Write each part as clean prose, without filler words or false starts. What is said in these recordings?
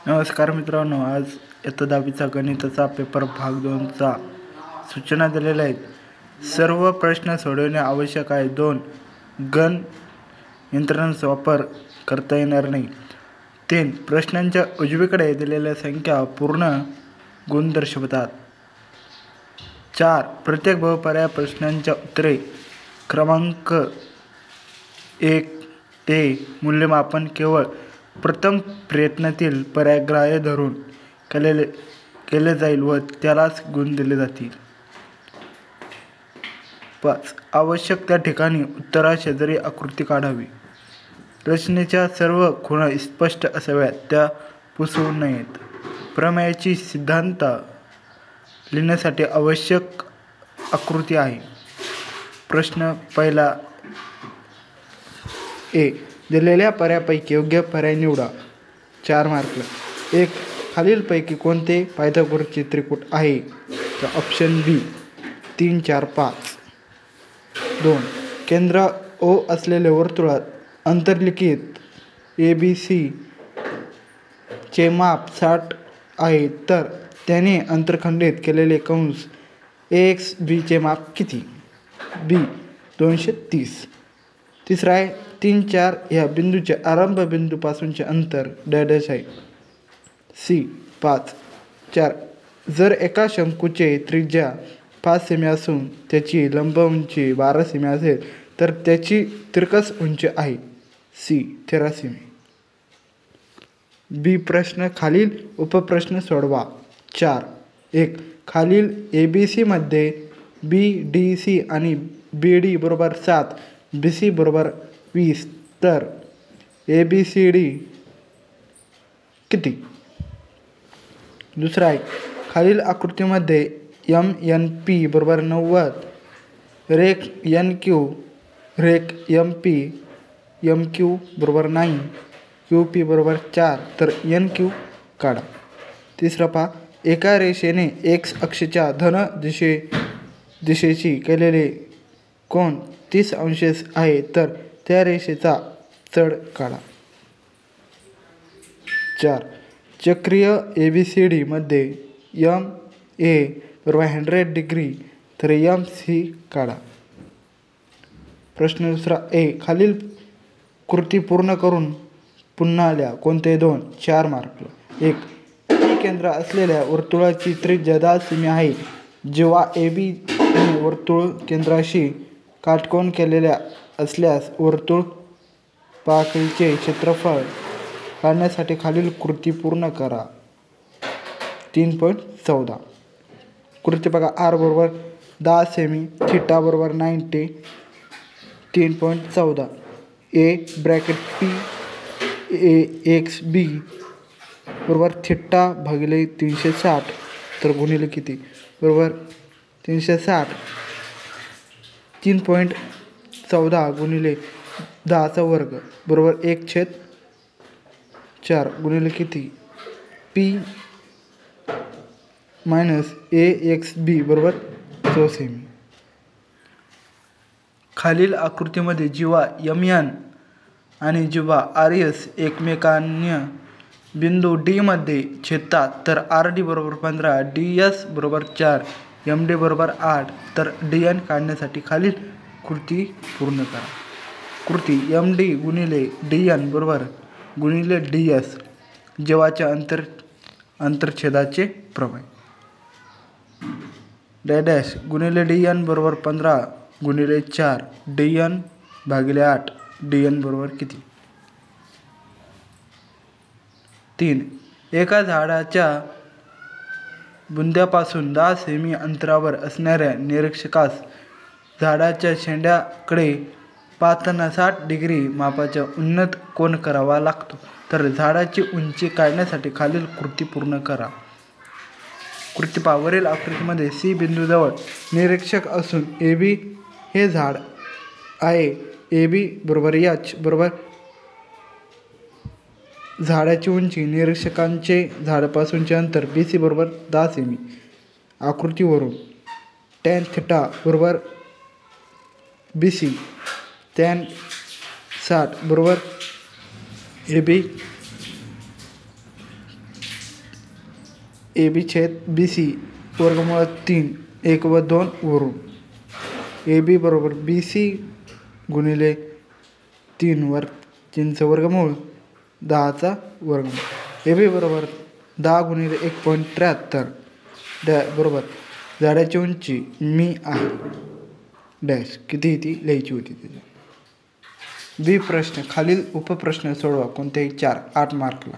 नमस्कार मित्रांनो, आज इयत्ता 10वीचा गणिताचा पेपर भाग 2चा सूचना दिलेल्या आहेत. सर्व प्रश्न सोडवणे आवश्यक आहे. 2 गण यंत्रणांचा वापर करता येणार नाही. 3 प्रश्नांच्या उजवीकडे दिलेल्या संख्या पूर्ण गुण दर्शवतात. 4 प्रत्येक बहुपर्याय प्रश्नांच्या उत्तरे क्रमांक 1 ते मूल्यमापन केवळ प्रथम प्रयत्नातील पर्याय ग्राह्य धरून केले जाईल व त्यालाच गुण दिले जातील. 5 आवश्यक त्या ठिकाणी उत्तराशेजारी आकृती काढावी. रचनेच्या सर्व खुणा स्पष्ट असाव्यात, त्या पुसवू नयेत. प्रमेयाची सिद्धांत लिहिण्यासाठी आवश्यक आकृती आहे. प्रश्न पहिला ए. दिलेल्या पर्यायापैकी योग्य पर्याय निवडा. 4 मार्क. 1. खालीलपैकी कोणते पायथागोरसचे त्रिकूट आहे? तर ऑप्शन बी 3, 4, 5. 2. केंद्र O असलेल्या वर्तुळात अंतर्लिखित ABC चे माप 60 आहे, तर त्याने अंतर्खंडित केलेले कंस AXB चे माप किती? बी 230. तिसरा आहे 3, 4 या बिंदूचे आरंभ बिंदूपासूनचे अंतर डॅश आहे. सी 5, 4. जर एका शंकूचे त्रिज्या 5 सेमी असून त्याची लंब उंची 12 सेमी असेल तर त्याची तिरकस उंची आहे. C 13 semi. बी प्रश्न खालील उपप्रश्न सोडवा. 4. 1. खालील ABC मध्ये BDC आणि BD बरोबर 7, BC बरोबर 20, तर ABCD किती? दुसरा आहे खालील आकृतीमध्ये MNP बरोबर 90, रेख NQ, रेख MP, MQ बरोबर 9, QP बरोबर 4, तर NQ काढा. तिसरा पहा, एका रेषेने X अक्षाच्या धन दिशेशी केलेले कोन 30 अंश आहे, तर त्या रेषेचा चढ काढा. 4. चक्रीय ABCD मध्ये MA बरोबर 100 डिग्री, तर MC काढा. प्रश्न दुसरा ए. खालील कृती पूर्ण करून पुन्हा आल्या कोणते 2? 4 मार्क. 1. P केंद्र असलेल्या वर्तुळाची त्रिज्या 10 सेमी आहे. जेव्हा AB ने वर्तुळ केंद्राशी काटकोन केलेल्या असल्यास वर्तुळ पाकळीचे क्षेत्रफळ काढण्यासाठी खालील कृती पूर्ण करा. 3.14. कृती बघा. R बरोबर 10 सेमी, थिटा बरोबर 90. 3.14. A ब्रॅकेट P AXB बरोबर थिटा भागिले 360, तर गुणिले किती? बरोबर 360. 3.14 गुणिले 10चा वर्ग बरोबर 1/4 गुणिले किती? P मायनस AXB बरोबर 100 सेमी. खालील आकृतीमध्ये जीवा MN आणि जीवा RS एकमेकांना बिंदू D मध्ये छेदतात, तर RD बरोबर 15, DS बरोबर 4, MD बरोबर 8, तर DN काढण्यासाठी खालील कृती पूर्ण करा. कृती MD गुणिले DN बरोबर गुणिले DS जीवाच्या अंतरछेदाचे प्रमेय. डॅश गुणिले DN बरोबर 15 गुणिले 4 DN भागिले 8, DN बरोबर किती? 3. एका झाडाच्या बुंद्यापासून 10 सेमी अंतरावर असणाऱ्या निरीक्षकास झाडाच्या शेंड्याकडे पाहताना 60 डिग्री मापाचा उन्नत कोन करावा लागतो, तर झाडाची उंची काढण्यासाठी खालील कृती पूर्ण करा. कृती पहा. वरील आकृतीमध्ये C बिंदूजवळ निरीक्षक असून AB हे झाड आहे. AB बरोबर H बरोबर झाडाची उंची, निरीक्षकांचे झाडापासूनचे अंतर BC बरोबर 10 सेमी. आकृतीवरून tan थिटा बरोबर BC, tan 60 बरोबर AB AB छेद BC वर्गमूळ 3 1 व 2 वरून AB बरोबर BC गुणिले 3 वर 3चं वर्गमूळ 10चा वर्गमूळ. AB बरोबर 10 गुणिले 1.73 बरोबर झाडाची उंची मी आहे डॅश किती ती लिहायची होती तिथे. बी प्रश्न खालील उपप्रश्न सोडवा कोणत्याही 4 8 मार्कला.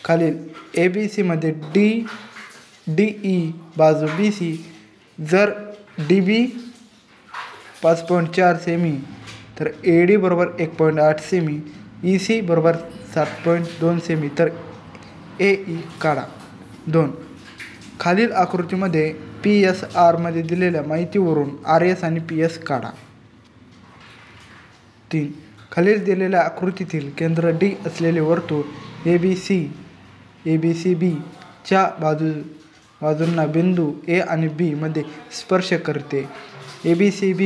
खालील ABC मध्ये DE बाजू BC जर DB 5.4 सेमी तर AD बरोबर 1.8 सेमी, EC बरोबर 7.2 सेमी तर AE काढा. 2 खालील आकृतीमध्ये PSR मध्ये दिलेल्या माहितीवरून RS आणि PS काढा. 3 खालील दिलेल्या आकृतीतील केंद्र D असलेले वर्तुळ ABCB च्या बाजूंना बिंदू A आणि B मध्ये स्पर्श करते. ABCB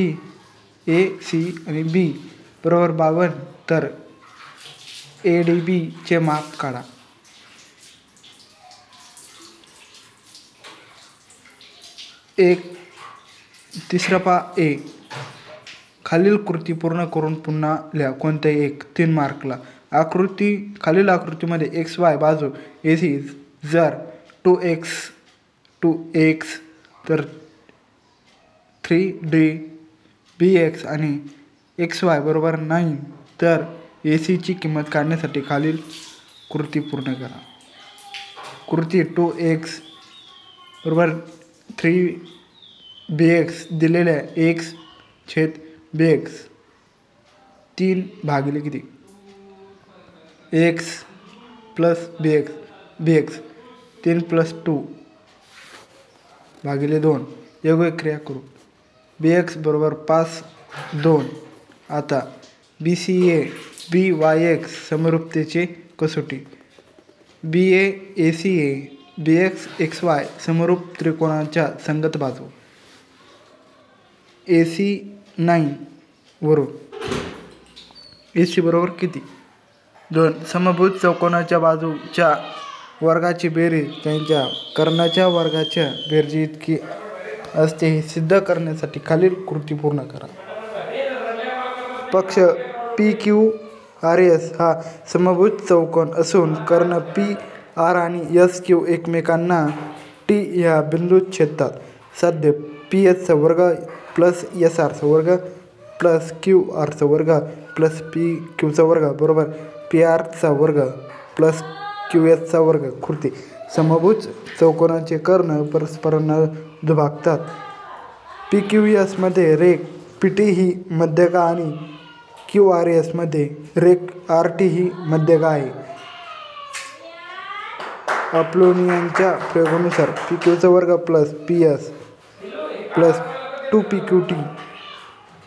AC आणि B बरोबर 52 तर ADB चे माप काढा. 1 तिसरा पहा A खालील कृती पूर्ण करून पुन्हा लिहा कोणत्याही एक 3 मार्कला. खालील आकृतीमध्ये XY बाजू AC जर 2x तर 3D BX आणि XY बरोबर 9 तर AC ची किंमत काढण्यासाठी खालील कृती पूर्ण करा. कृती 2x बरोबर 3BX दिलेल्या x छेद BX 3 भागिले किती x प्लस BX 3 प्लस 2 भागिले 2 योग्य क्रिया करू. BX बरोबर 5 2. आता BCA BYX समरूपतेचे कसोटी. BA ACA BX XY समरूप त्रिकोणाच्या संगत बाजू. AC 9 वरून AC बरोबर किती. 2 समभुज चौकोनाच्या बाजूच्या वर्गाची बेरीज त्यांच्या कर्णाच्या वर्गाच्या बेरजी इतकी असते हे सिद्ध करण्यासाठी खालील कृती पूर्ण करा. पक्ष PQRS हा समभुज चौकोन असून कर्ण PR आणि SQ एकमेकांना T या बिंदूत छेदतात. साध्य PS चा वर्ग प्लस SR चा वर्ग प्लस QR चा वर्ग प्लस PQ चा वर्ग बरोबर PR चा वर्ग प्लस QS चा वर्ग. कृती समभुज चौकोनाचे कर्ण परस्परांना दुभागतात. PQS मध्ये रेघ PT ही मध्यका आणि QRS मध्ये रेघ RT ही मध्यका आहे. अपोलोनियनच्या प्रयोगानुसार PQ चा वर्ग plus PS plus 2PQT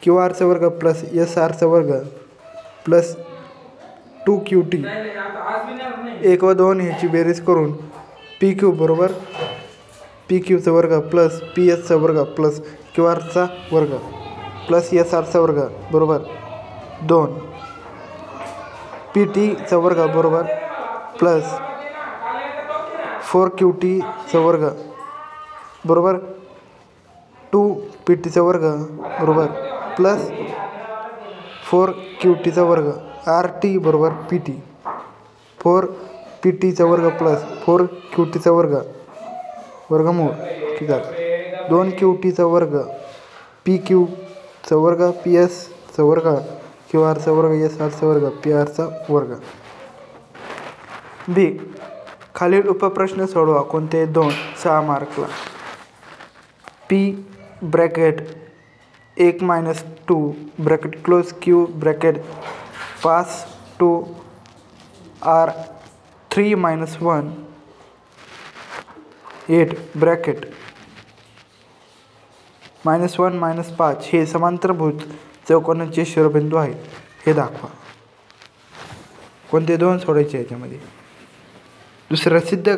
QR चा वर्ग प्लस SR चा वर्ग प्लस 2QT 1 व 2 ह्याची बेरीज करून PQ बरोबर PQ चा वर्ग प्लस PS चा वर्ग प्लस QR चा वर्ग प्लस SR चा वर्ग बरोबर 2. PT चा वर्ग बरोबर प्लस 4QT चा वर्ग बरोबर 2PT चा वर्ग बरोबर प्लस 4QT चा वर्ग. RT बरोबर PT 4PT चा वर्ग प्लस 4QT चा वर्ग वर्गमूळ ठीक आहे 2QT चा वर्ग PQ चा वर्ग PS चा वर्ग QR चा वर्ग SR चा वर्ग PR चा वर्ग. B खालील उपप्रश्न सोडवा कोणते 2 6 मार्कला. P bracket 1 - 2 bracket close Q bracket pass 2 R 3 - 1 8 bracket -1 - 5 हे समांतरभुज चौकोनाचे शिरोबिंदू आहेत हे दाखवा. कोणते 2 सोडायचे याच्यामध्ये. दुसरं सिद्ध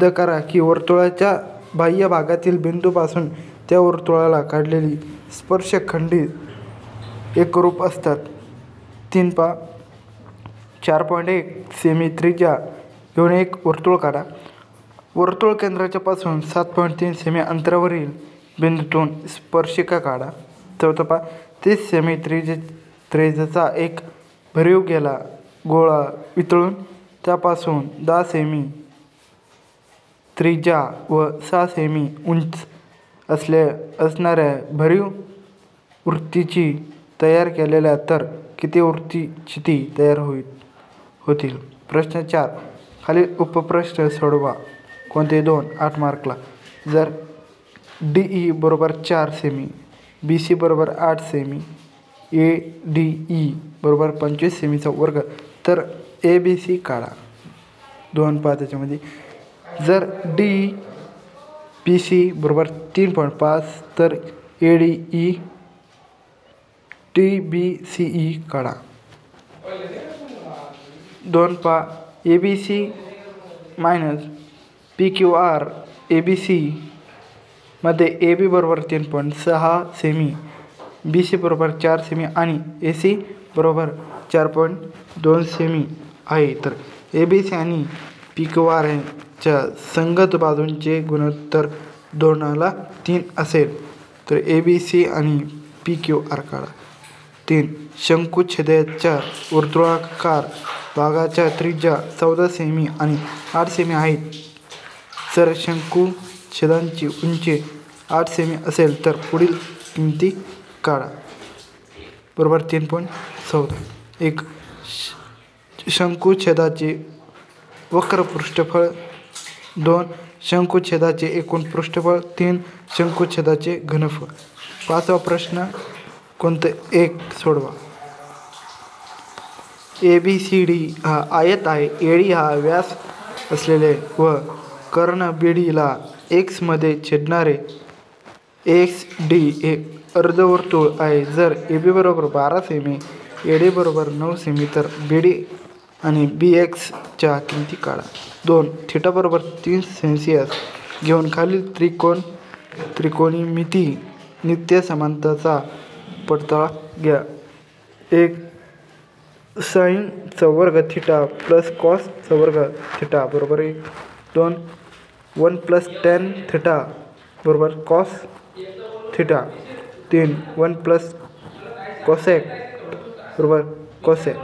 करा की वर्तुळाच्या बाह्य भागातील बिंदूपासून त्या वर्तुळाला काढलेली स्पर्शखंडित एकरूप असतात. 3 पहा 4.1 सेमी त्रिज्या घेऊन एक वर्तुळ काढा. वर्तुळ केंद्राच्या पासून 7.3 सेमी अंतरावरील बिंदूतून स्पर्शिका काढा. चौथा पहा 30 सेमी त्रिज्येचा एक भरीव गेला गोळा वितळून त्यापासून 10 सेमी त्रिज्या व 6 सेमी उंच असणाऱ्या भरीव वृत्तीची तयार केलेल्या तर किती वृत्तचिती तयार होतील. प्रश्न 4 खालील उपप्रश्न सोडवा. कोणते 2 8 मार्कला. जर DE बरोबर 4 सेमी, BC बरोबर 8 सेमी, ADE बरोबर 25 सेमीचा वर्ग तर ABC काढा. 2 पहा त्याच्यामध्ये. जर DBC बरोबर 3.5 तर ADE TBCE काढा. 2 पहा ABC मायनस PQR ABC मध्ये AB बरोबर 3.6 सेमी, BC बरोबर 4 सेमी आणि AC बरोबर 4.2 सेमी आहे. तर ABC आणि PQR च्या संगत बाजूंचे गुणोत्तर 2:3 असेल. तर ABC आणि PQR काढा. 3 शंकुछेदाच्या वर्तुळाकार भागाच्या त्रिज्या 14 सेमी आणि 8 सेमी आहेत. जर शंकुछेदाची उंची 8 सेमी असेल तर पुढील किमती काढा. बरोबर 3.14. 1 शंकुछेदाचे वक्र पृष्ठफळ, 2 शंकुछेदाचे एकूण पृष्ठफळ, 3 शंकुछेदाचे घनफळ. 5वा प्रश्न कोणते 1 सोडवा. ABCD हा आयत आहे. AD हा व्यास असलेले व कर्ण BDला X मध्ये छेदणारे XD हे अर्धवर्तुळ आहे. जर AB बरोबर 12 सेमी, AD बरोबर 9 सेमी तर BD आणि BX च्या किमती काढा. 2 थीटा बरोबर 3 सेल्सिअस घेऊन खालील त्रिकोणमिती नित्य समांतरचा पडताळा घ्या. 1 साइन चा वर्ग थीटा प्लस कॉस चा वर्ग थीटा बरोबर 1. 2 1 प्लस टॅन थीटा बरोबर कॉस थीटा. 3 1 प्लस कोसेक बरोबर कोसेक.